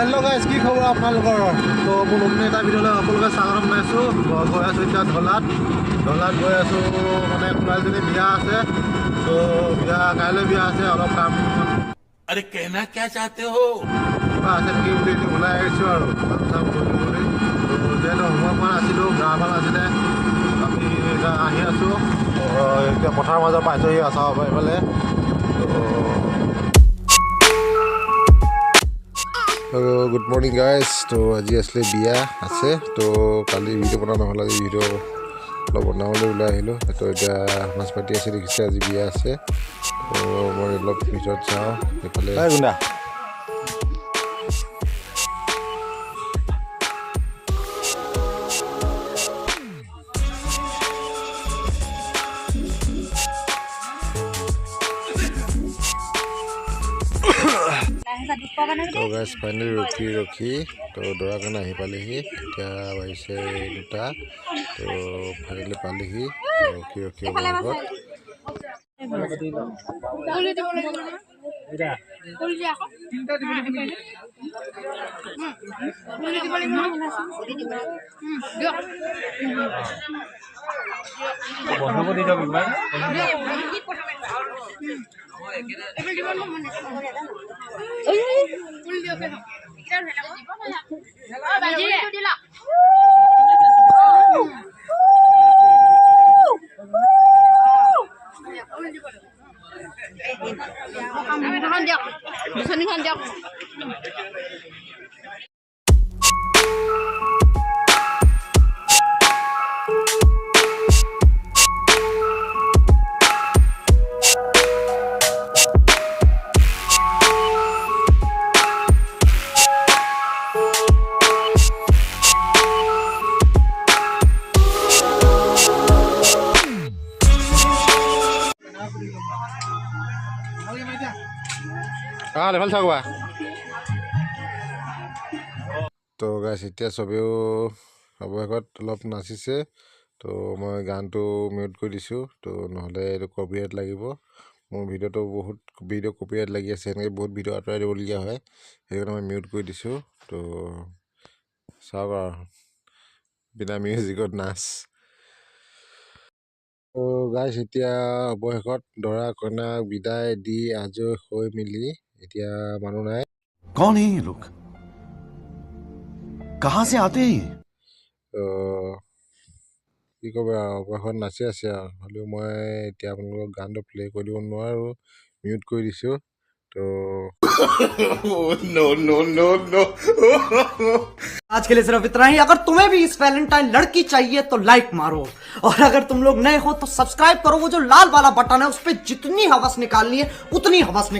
Hello' guys, কি খবৰ আপোনালোকৰ? তো মোৰ নতুন এটা ভিডিঅ'লৈ সকলোকে স্বাগতম জনাইছোঁ। গৈ আছোঁ এতিয়া ঢলাত গৈ আছোঁ, মানে খুৰাজনী বিয়া আছে। তো কাইলৈ বিয়া আছে, অলপ কাম अरे कहना क्या चाहते हो? কিবা আছে নেকি বুলি ওলাই আহিছোঁ আৰু কাম চাম কৰি বুলি। তো যিহেতু সময় পোৱা নাছিলোঁ, গা ভাল আছিলে, আমি এতিয়া আহি আছোঁ। এতিয়া পথাৰৰ মাজত পাইছোঁহি চাব পাৰি এইফালে। Good morning guys. তো আজি আছিলে বিয়া আছে, তো কালি ভিডিঅ' বনোৱা নহ'ল, আজি ভিডিঅ' অলপ বনাবলৈ ওলাই আহিলোঁ। তো এতিয়া নাচ পাতি আছে, দেখিছে আজি বিয়া আছে। তো মই অলপ ভিতৰত চাওঁ এইফালে। তো গাইজ ফাইনেলি ৰখি তো দৰা কাৰণে আহি পালেহি। এতিয়া বাজিছে 2টা। তো ফাইনেলি পালেহি, ৰখি অৱশেষত। ভাল চাবা। তো গাইজ এতিয়া চবেও অৱশেষত অলপ নাচিছে। তো মই গানটো মিউট কৰি দিছোঁ, তো নহ'লে এইটো কপিৰাইট লাগিব। মোৰ ভিডিঅ'টো বহুত ভিডিঅ' কপিৰাইট লাগি আছে, এনেকৈ বহুত ভিডিঅ' আঁতৰাই দিবলগীয়া হয়, সেইকাৰণে মই মিউট কৰি দিছোঁ। তো চাওক আৰু বিনা মিউজিকত নাচ। তো গাইজ এতিয়া অৱশেষত দৰা কইনাক বিদায় দি আজৰি হৈ মেলি এতিয়া মানুহ নাই। कौन है ये लोग? कहाँ से आते हैं? তো কি ক'ব আৰু অৱশেষত নাচি আছে আৰু, হ'লেও মই এতিয়া আপোনালোকক গানটো প্লে' কৰি দিব নোৱাৰোঁ, মিউট কৰি দিছোঁ। তো नो नो नो नो आज के लिए सिर्फ इतना ही। अगर तुम्हें भी इस वैलेंटाइन लड़की चाहिए तो लाइक मारो, और अगर तुम लोग नए हो तो सब्सक्राइब करो। वो जो लाल वाला बटन है उस पर जितनी हवस निकालनी है उतनी हवस निकाल।